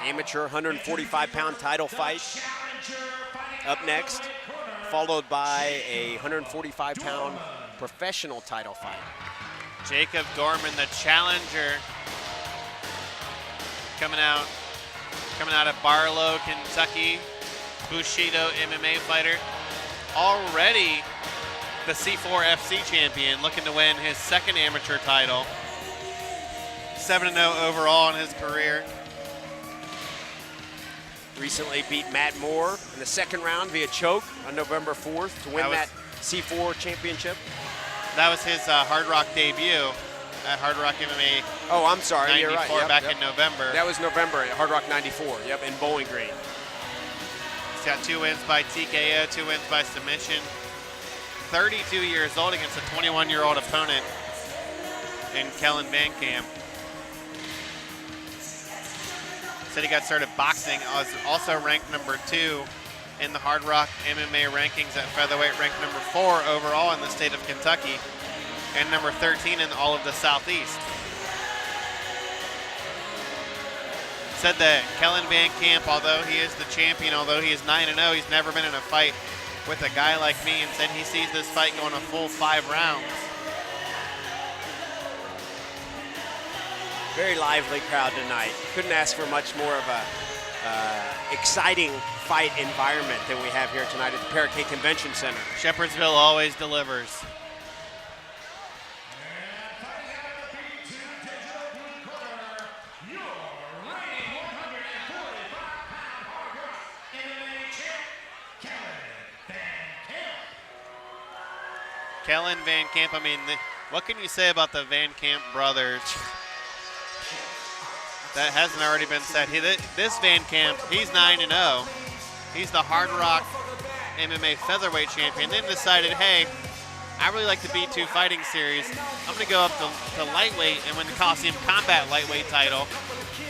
amateur 145-pound title fight up next, followed by a 145-pound professional title fight. Jacob Dorman, the challenger, coming out of Barlow, Kentucky, Bushido MMA fighter, already the C4 FC champion, looking to win his second amateur title. 7-0 overall in his career. Recently beat Matt Moore in the second round via choke on November 4th to win that C4 championship. That was his Hardrock debut at Hardrock MMA. Oh, I'm sorry, 94, you're right. Back in November. That was November at Hardrock 94, in Bowling Green. He's got 2 wins by TKO, 2 wins by submission. 32 years old against a 21-year-old opponent in Kellen VanCamp. Said he got started boxing, also ranked number 2 in the Hardrock MMA rankings at featherweight, ranked number 4 overall in the state of Kentucky, and number 13 in all of the Southeast. Said that Kellen VanCamp, although he is the champion, although he is 9-0, he's never been in a fight with a guy like me, and said he sees this fight going a full 5 rounds. Very lively crowd tonight. Couldn't ask for much more of a exciting fight environment than we have here tonight at the Parakeet Convention Center. Shepherdsville always delivers. Kellen VanCamp, I mean, what can you say about the VanCamp brothers? That hasn't already been said. This VanCamp, he's 9-0. He's the Hardrock MMA featherweight champion. Then decided, hey, I really like the B2 fighting series. I'm going to go up to lightweight and win the Coliseum Combat lightweight title.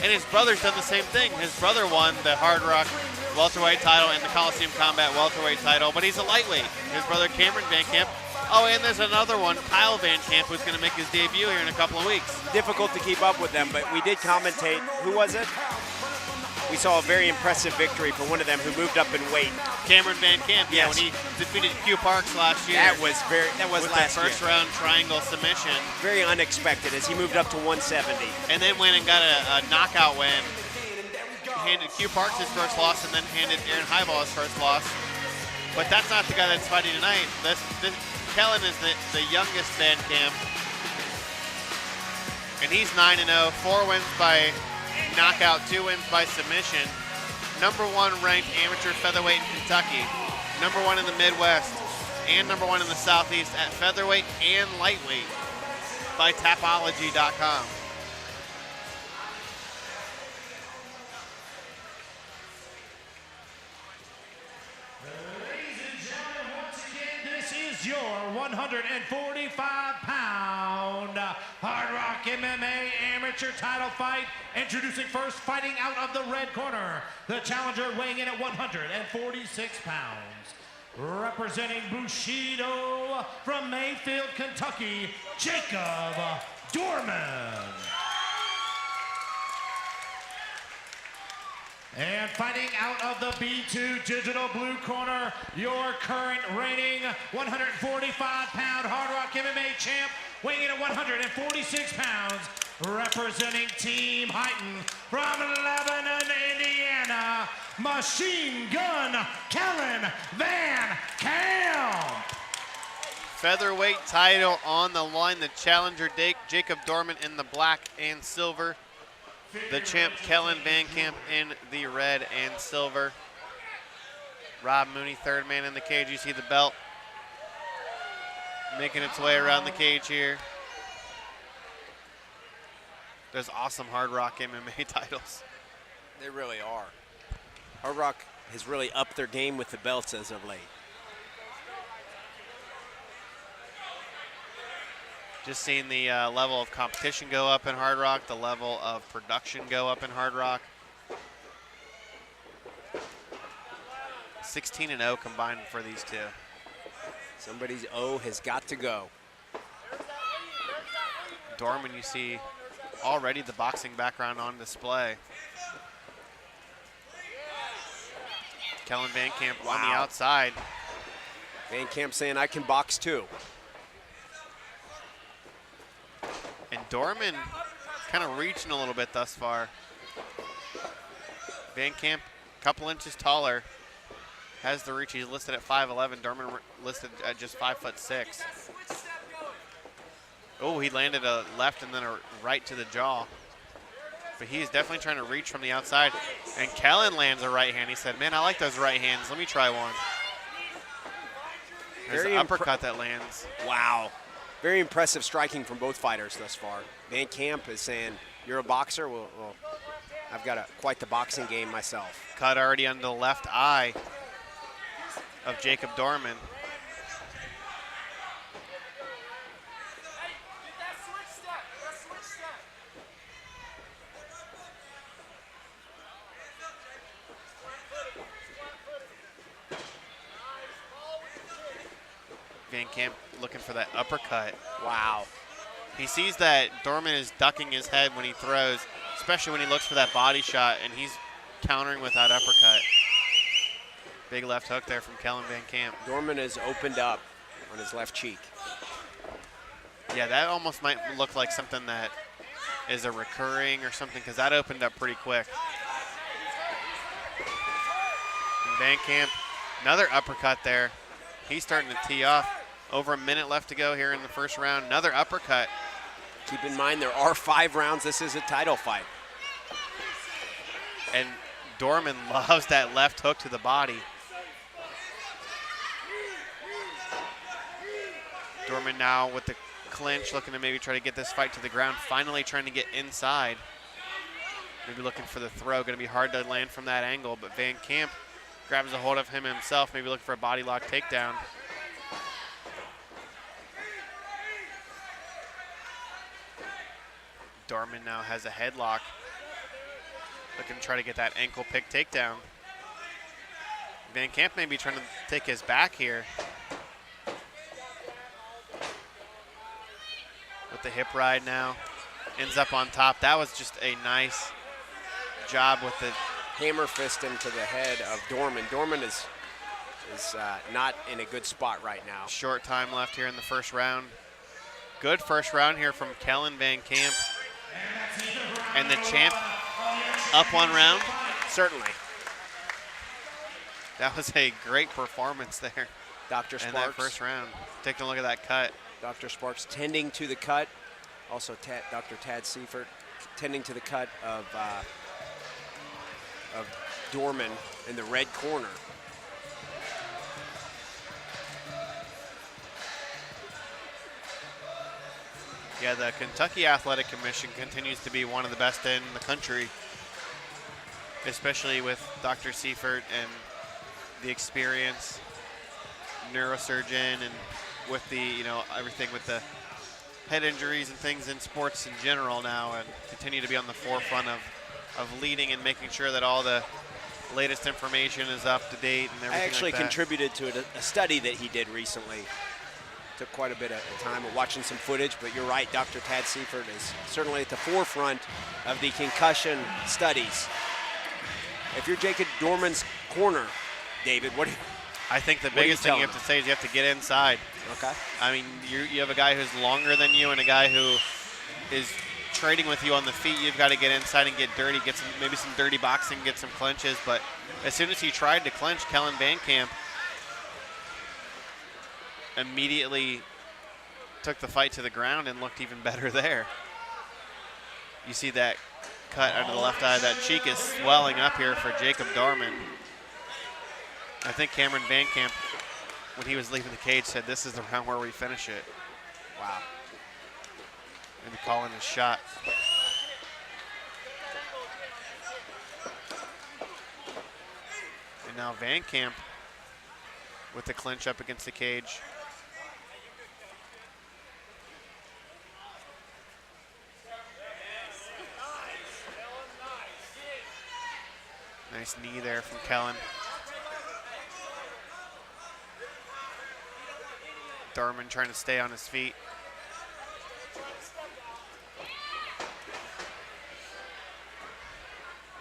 And his brother's done the same thing. His brother won the Hardrock welterweight title and the Coliseum Combat welterweight title, but he's a lightweight. His brother Cameron VanCamp. Oh, and there's another one, Kyle VanCamp, who's going to make his debut here in a couple of weeks. Difficult to keep up with them, but we did commentate. Who was it? We saw a very impressive victory for one of them who moved up in weight. Cameron VanCamp, yeah, yes. When he defeated Q Parks last year. That was last year. First round triangle submission. Very unexpected as he moved up to 170. And then went and got a knockout win. Handed Q Parks his first loss and then handed Aaron Highball his first loss. But that's not the guy that's fighting tonight. Kellen is the youngest VanCamp, and he's 9-0, 4 wins by knockout, 2 wins by submission. Number 1 ranked amateur featherweight in Kentucky, number 1 in the Midwest, and number 1 in the Southeast at featherweight and lightweight by Tapology.com. Your 145-pound Hardrock MMA amateur title fight. Introducing first, fighting out of the red corner, the challenger weighing in at 146 pounds. Representing Bushido from Mayfield, Kentucky, Jacob Dorman. And fighting out of the B2 digital blue corner, your current reigning 145-pound Hardrock MMA champ, weighing in at 146 pounds, representing Team Heighton from Lebanon, Indiana, Machine Gun Kellen VanCamp. Featherweight title on the line. The challenger, Jacob Dorman, in the black and silver. The champ, Kellen VanCamp, in the red and silver. Rob Mooney, third man in the cage. You see the belt making its way around the cage here. There's awesome Hardrock MMA titles. They really are. Hardrock has really upped their game with the belts as of late. Just seeing the level of competition go up in Hardrock, the level of production go up in Hardrock. 16-0 combined for these two. Somebody's O has got to go. Dorman, you see already the boxing background on display. Kellen VanCamp on the outside. VanCamp saying, I can box too. And Dorman kind of reaching a little bit thus far. VanCamp, a couple inches taller, has the reach. He's listed at 5'11". Dorman listed at just 5'6". Oh, he landed a left and then a right to the jaw. But he's definitely trying to reach from the outside. And Kellen lands a right hand. He said, man, I like those right hands. Let me try one. There's an uppercut that lands. Wow. Very impressive striking from both fighters thus far. VanCamp is saying, you're a boxer? Well, I've got quite the boxing game myself. Cut already under the left eye of Jacob Dorman. VanCamp looking for that uppercut. Wow. He sees that Dorman is ducking his head when he throws, especially when he looks for that body shot, and he's countering with that uppercut. Big left hook there from Kellen VanCamp. Dorman has opened up on his left cheek. Yeah, that almost might look like something that is a recurring or something, because that opened up pretty quick. And VanCamp, another uppercut there. He's starting to tee off. Over a minute left to go here in the first round. Another uppercut. Keep in mind, there are 5 rounds. This is a title fight. And Dorman loves that left hook to the body. Dorman now with the clinch, looking to maybe try to get this fight to the ground. Finally trying to get inside. Maybe looking for the throw. Going to be hard to land from that angle, but VanCamp grabs a hold of him himself, maybe looking for a body lock takedown. Dorman now has a headlock. Looking to try to get that ankle pick takedown. VanCamp may be trying to take his back here. With the hip ride now. Ends up on top. That was just a nice job with the hammer fist into the head of Dorman. Dorman is not in a good spot right now. Short time left here in the first round. Good first round here from Kellen VanCamp. And the champ up 1 round. Certainly. That was a great performance there. Dr. Sparks. In that first round. Taking a look at that cut. Dr. Sparks tending to the cut. Also Dr. Tad Seifert tending to the cut of Dorman in the red corner. Yeah, the Kentucky Athletic Commission continues to be one of the best in the country, especially with Dr. Seifert and the experience, neurosurgeon, and with the, everything with the head injuries and things in sports in general now, and continue to be on the forefront of leading and making sure that all the latest information is up to date and everything. I actually like that. contributed to a study that he did recently. Took quite a bit of time of watching some footage, but you're right, Dr. Tad Seifert is certainly at the forefront of the concussion studies. If you're Jacob Dorman's corner, David, I think the biggest thing you have to say is you have to get inside. Okay. I mean, you have a guy who's longer than you and a guy who is trading with you on the feet. You've got to get inside and get dirty, get maybe some dirty boxing, get some clinches. But as soon as he tried to clinch, Kellen VanCamp immediately took the fight to the ground and looked even better there. You see that cut under the left eye. That cheek is swelling up here for Jacob Dorman. I think Cameron VanCamp, when he was leaving the cage, said this is the round where we finish it. Wow. Maybe calling his shot. And now VanCamp with the clinch up against the cage. Nice knee there from Kellen. Dorman trying to stay on his feet.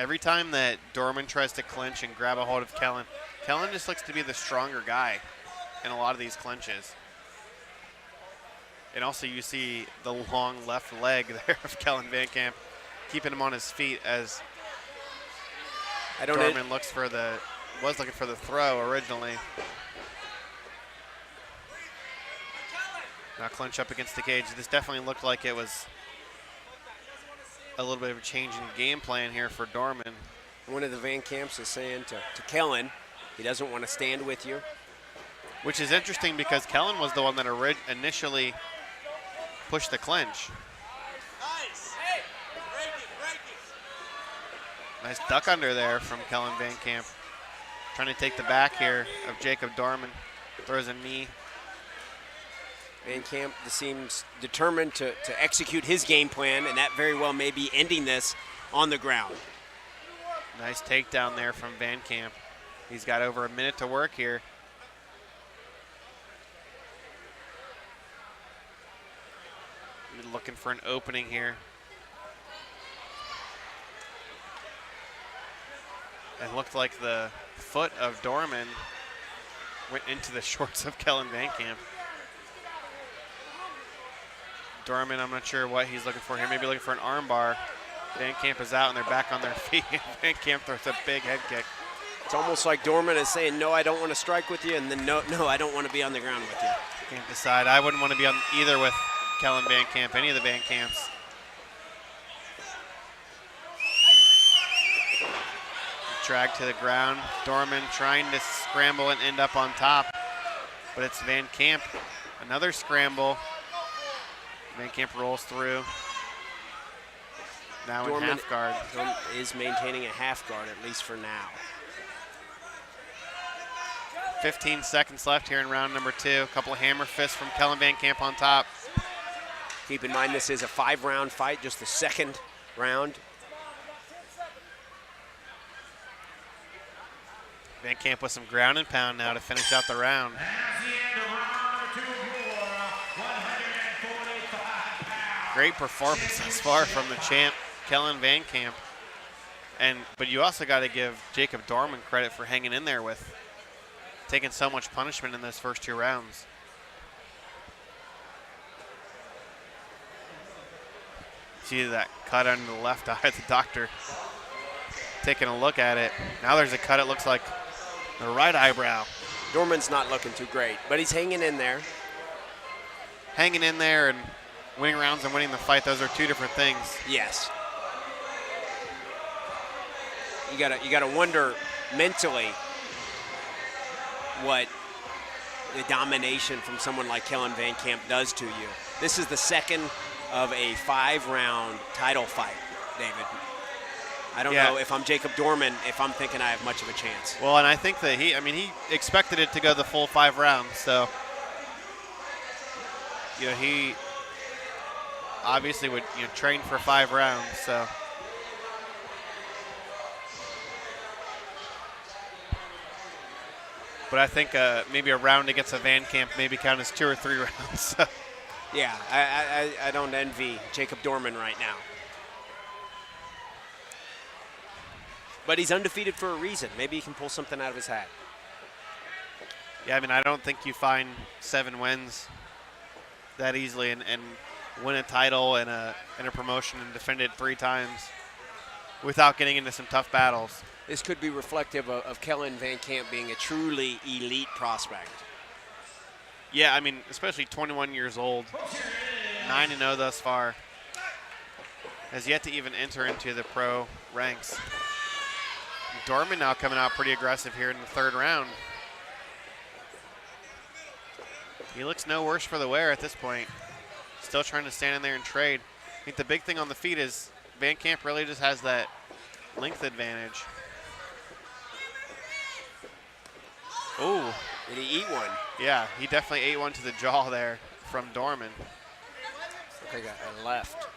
Every time that Dorman tries to clinch and grab a hold of Kellen, Kellen just looks to be the stronger guy in a lot of these clinches. And also you see the long left leg there of Kellen VanCamp, keeping him on his feet as Dorman was looking for the throw originally. Now clinch up against the cage. This definitely looked like it was a little bit of a change in game plan here for Dorman. One of the VanCamps is saying to Kellen, he doesn't want to stand with you. Which is interesting because Kellen was the one that initially pushed the clinch. Nice duck under there from Kellen VanCamp. Trying to take the back here of Jacob Dorman. Throws a knee. VanCamp seems determined to execute his game plan, and that very well may be ending this on the ground. Nice takedown there from VanCamp. He's got over a minute to work here. Looking for an opening here. It looked like the foot of Dorman went into the shorts of Kellen VanCamp. Dorman, I'm not sure what he's looking for here. Maybe looking for an arm bar. VanCamp is out and they're back on their feet. VanCamp throws a big head kick. It's almost like Dorman is saying, no, I don't want to strike with you, and then no, I don't want to be on the ground with you. Can't decide. I wouldn't want to be on either with Kellen VanCamp, any of the VanCamps. Drag to the ground. Dorman trying to scramble and end up on top, but it's VanCamp. Another scramble. VanCamp rolls through. Now Dorman in half guard. Is maintaining a half guard, at least for now. 15 seconds left here in round number 2. A couple of hammer fists from Kellen VanCamp on top. Keep in mind this is a 5-round fight, just the second round. VanCamp with some ground and pound now to finish out the round. Great performance thus far from the champ, Kellen VanCamp. But you also got to give Jacob Dorman credit for hanging in there with taking so much punishment in those first 2 rounds. See that cut under the left eye of the doctor. Taking a look at it. Now there's a cut, it looks like the right eyebrow. Dorman's not looking too great, but he's hanging in there. Hanging in there and winning rounds and winning the fight, those are 2 different things. Yes. You gotta wonder mentally what the domination from someone like Kellen VanCamp does to you. This is the second of a 5-round title fight, David. I don't know if I'm Jacob Dorman, if I'm thinking I have much of a chance. Well, and I think that he expected it to go the full 5 rounds, so he obviously would train for 5 rounds, so. But I think maybe a round against a VanCamp maybe count as 2 or 3 rounds. Yeah, I don't envy Jacob Dorman right now. But he's undefeated for a reason. Maybe he can pull something out of his hat. Yeah, I don't think you find 7 wins that easily and win a title and a promotion and defend it 3 times without getting into some tough battles. This could be reflective of Kellen VanCamp being a truly elite prospect. Yeah, especially 21 years old, 9-0 thus far, has yet to even enter into the pro ranks. Dorman now coming out pretty aggressive here in the 3rd round. He looks no worse for the wear at this point. Still trying to stand in there and trade. I think the big thing on the feet is VanCamp really just has that length advantage. Oh. Did he eat one? Yeah, he definitely ate one to the jaw there from Dorman. Okay, got a left.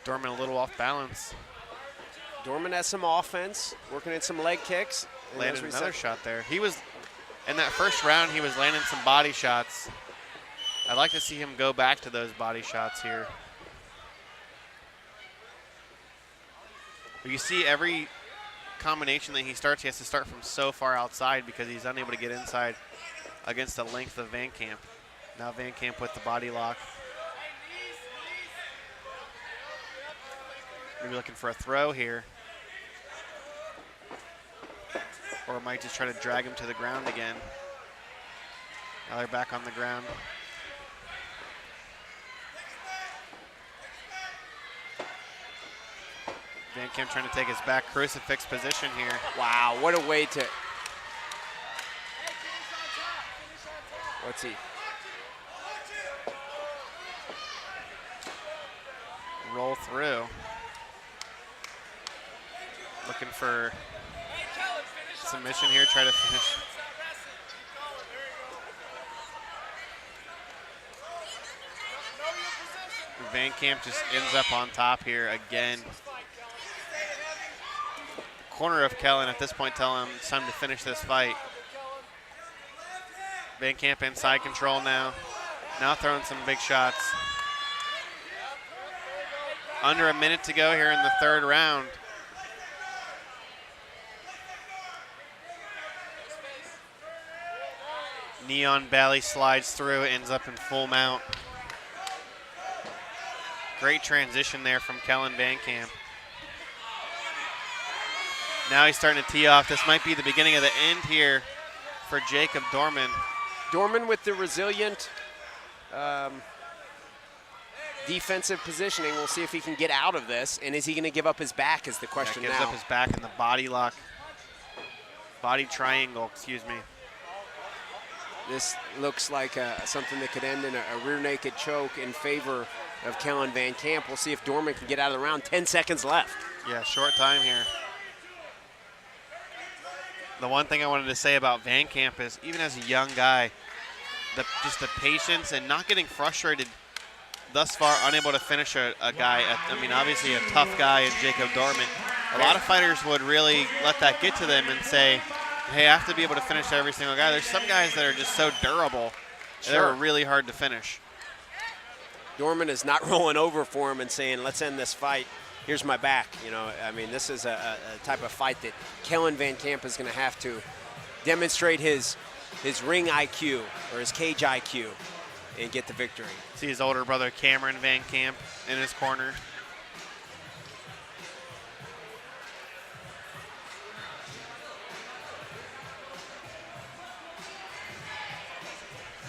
Dorman a little off balance. Dorman has some offense, working in some leg kicks. Landed another shot there. He was, in that first round, he was landing some body shots. I'd like to see him go back to those body shots here. But you see every combination that he starts, he has to start from so far outside because he's unable to get inside against the length of VanCamp. Now VanCamp with the body lock. Maybe looking for a throw here. Or might just try to drag him to the ground again. Now they're back on the ground. VanCamp trying to take his back crucifix position here. Wow, what a way to... What's he? Roll through. Looking for submission here, try to finish. VanCamp just ends up on top here again. Corner of Kellen at this point telling him it's time to finish this fight. VanCamp inside control now. Now throwing some big shots. Under a minute to go here in the third round. Neon Valley slides through, ends up in full mount. Great transition there from Kellen VanCamp. Now he's starting to tee off. This might be the beginning of the end here for Jacob Dorman. Dorman with the resilient defensive positioning. We'll see if he can get out of this. And is he going to give up his back is the question now. Gives up his back in the body lock. Body triangle, excuse me. This looks like something that could end in a rear naked choke in favor of Kellen VanCamp. We'll see if Dorman can get out of the round. 10 seconds left. Yeah, short time here. The one thing I wanted to say about VanCamp is even as a young guy, just the patience and not getting frustrated thus far, unable to finish a guy. I mean, obviously a tough guy in Jacob Dorman. A lot of fighters would really let that get to them and say, hey, I have to be able to finish every single guy. There's some guys that are just so durable. Sure. They're really hard to finish. Dorman is not rolling over for him and saying, let's end this fight. Here's my back. You know, I mean, this is a type of fight that Kellen VanCamp is going to have to demonstrate his ring IQ or his cage IQ and get the victory. See his older brother Cameron VanCamp in his corner.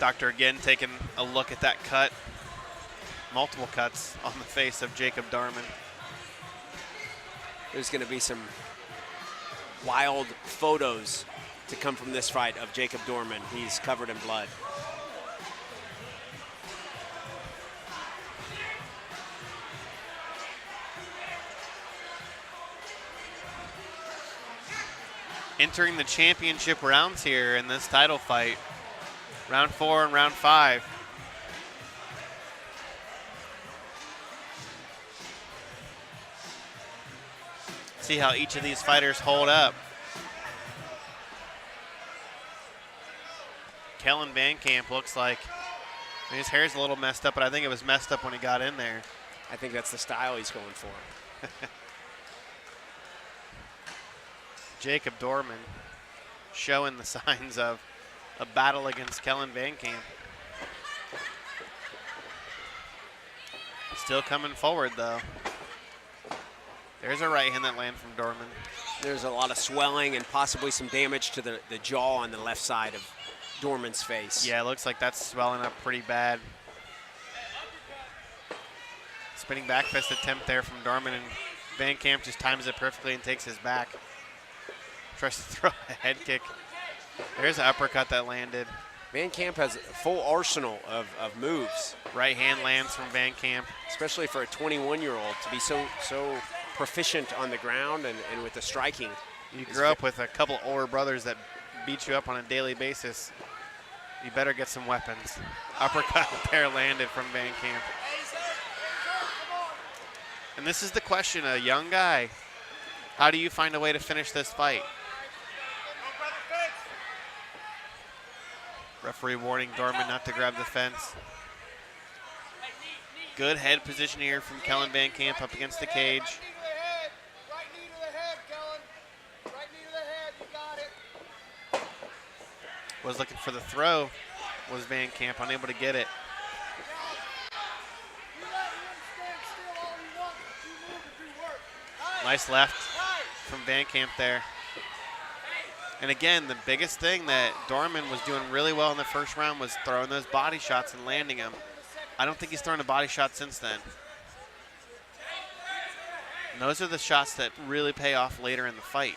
Doctor again taking a look at that cut. Multiple cuts on the face of Jacob Dorman. There's going to be some wild photos to come from this fight of Jacob Dorman. He's covered in blood. Entering the championship rounds here in this title fight. Round 4 and round 5. See how each of these fighters hold up. Kellen VanCamp looks like, I mean, his hair's a little messed up, but I think it was messed up when he got in there. I think that's the style he's going for. Jacob Dorman showing the signs of a battle against Kellen VanCamp. Still coming forward, though. There's a right hand that landed from Dorman. There's a lot of swelling and possibly some damage to the jaw on the left side of Dorman's face. Yeah, it looks like that's swelling up pretty bad. Spinning back fist attempt there from Dorman, and VanCamp just times it perfectly and takes his back. Tries to throw a head kick. There's an uppercut that landed. VanCamp has a full arsenal of moves. Right hand lands from VanCamp. Especially for a 21-year-old to be so proficient on the ground and with the striking. You grew up with a couple older brothers that beat you up on a daily basis. You better get some weapons. Uppercut there landed from VanCamp. And this is the question, a young guy, how do you find a way to finish this fight? Referee warning Dorman not to grab the fence. Good head position here from Kellen VanCamp up against the cage. was looking for the throw, was VanCamp unable to get it. Nice left from VanCamp there. And again, the biggest thing that Dorman was doing really well in the first round was throwing those body shots and landing them. I don't think he's thrown a body shot since then. And those are the shots that really pay off later in the fight.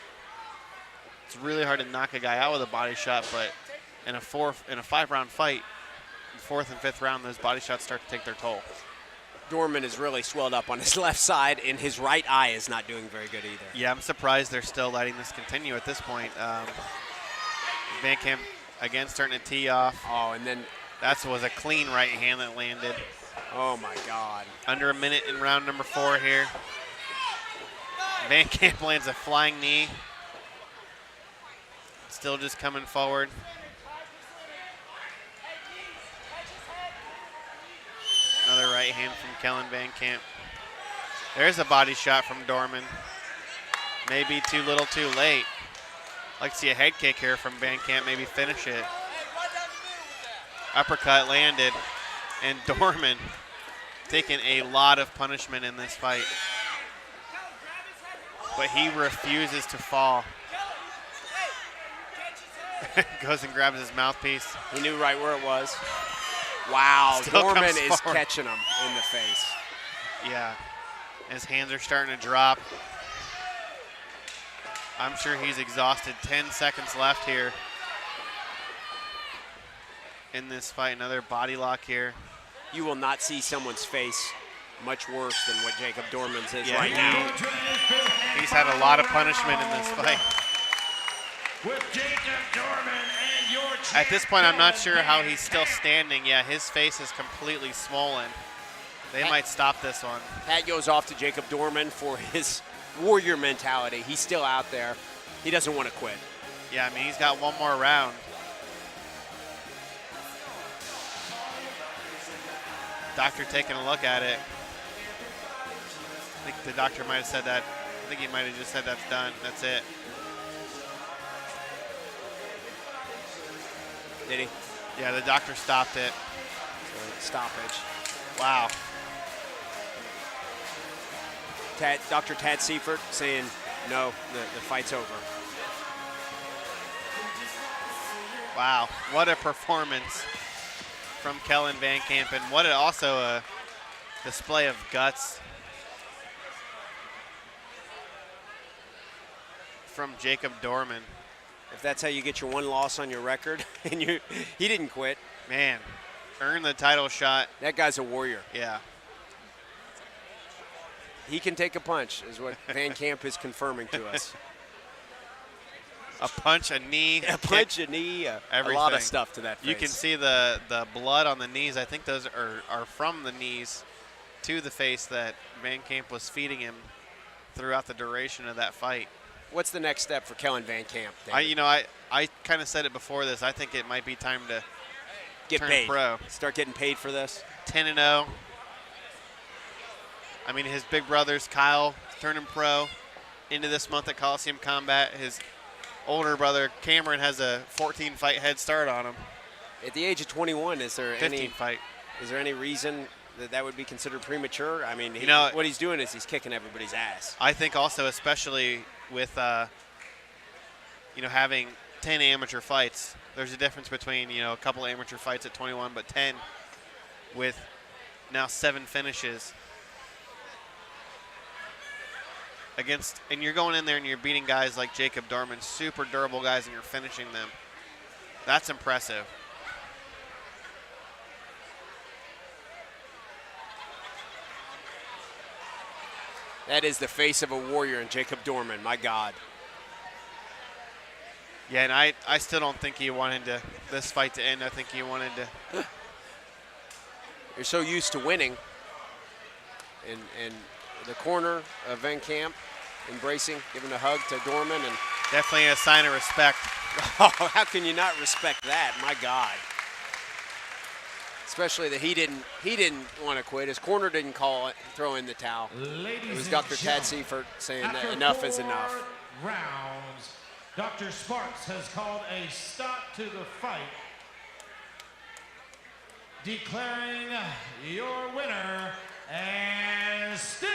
It's really hard to knock a guy out with a body shot, but in a 5-round fight, in the 4th and 5th round, those body shots start to take their toll. Dorman is really swelled up on his left side, and his right eye is not doing very good either. Yeah, I'm surprised they're still letting this continue at this point. VanCamp, again, starting to tee off. Oh, and then that was a clean right hand that landed. Oh, my God. Under a minute in round number 4 here. VanCamp lands a flying knee. Still just coming forward. Another right hand from Kellen VanCamp. There's a body shot from Dorman. Maybe too little too late. I'd like to see a head kick here from VanCamp, maybe finish it. Uppercut landed, and Dorman taking a lot of punishment in this fight. But he refuses to fall. Goes and grabs his mouthpiece. He knew right where it was. Wow, Still Dorman comes is forward. catching him in the face. Yeah, his hands are starting to drop. I'm sure he's exhausted. 10 seconds left here in this fight. Another body lock here. You will not see someone's face much worse than what Jacob Dorman's is Yeah, right now. He's had a lot of punishment in this fight. With Jacob Dorman and your At this point, I'm not champ, sure how he's still VanCamp. standing. Yeah, his face is completely swollen. They might stop this one. Hat goes off to Jacob Dorman for his warrior mentality. He's still out there. He doesn't want to quit. Yeah, I mean, he's got one more round. Doctor taking a look at it. I think the doctor might have said that. I think he might have just said that's done. That's it. Did he? Yeah, the doctor stopped it. Stoppage. Wow. Dr. Tad Seifert saying, no, the fight's over. Wow. What a performance from Kellen VanCamp, and what also a display of guts from Jacob Dorman. If that's how you get your one loss on your record, and he didn't quit. Man, earned the title shot. That guy's a warrior. Yeah. He can take a punch, is what VanCamp is confirming to us. A punch, a knee, A punch, a knee, a lot everything. of stuff to that face. You can see the blood on the knees. I think those are from the knees to the face that VanCamp was feeding him throughout the duration of that fight. What's the next step for Kellen VanCamp? David? I kind of said it before this. I think it might be time to Get turn paid. pro. Start getting paid for this. 10-0. I mean, his big brothers, Kyle, turning pro into this month at Coliseum Combat. His older brother, Cameron, has a 14-fight head start on him. At the age of 21, is there 15 fight. any reason that would be considered premature? I mean, what he's doing is he's kicking everybody's ass. I think also, especially with having 10 amateur fights, there's a difference between a couple of amateur fights at 21, but 10 with now 7 finishes against, and you're going in there and you're beating guys like Jacob Dorman, super durable guys, and you're finishing them. That's impressive. That is the face of a warrior in Jacob Dorman, my God. Yeah, and I still don't think he wanted this fight to end. I think he wanted to. You're so used to winning. And the corner of VanCamp embracing, giving a hug to Dorman. And Definitely a sign of respect. oh, how can you not respect that? My God. Especially that he didn't want to quit. His corner didn't throw in the towel. It was Dr. Tad Seifert saying that enough is enough. Rounds, Dr. Sparks has called a stop to the fight, declaring your winner and still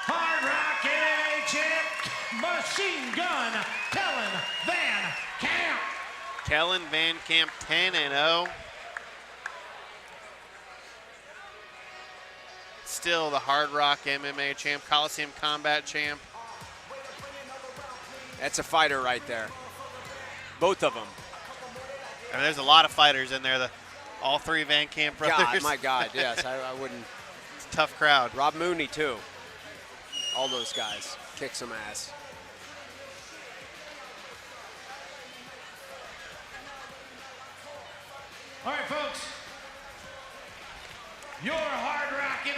Hard Rock MMA champ, Machine Gun Kellen VanCamp. Kellen VanCamp 10-0. Still the Hard Rock MMA champ, Coliseum Combat champ. That's a fighter right there. Both of them. And there's a lot of fighters in there. All three VanCamp brothers. God, my God, yes, I wouldn't. It's a tough crowd. Rob Mooney, too. All those guys kick some ass. All right, folks. Your Hard Rock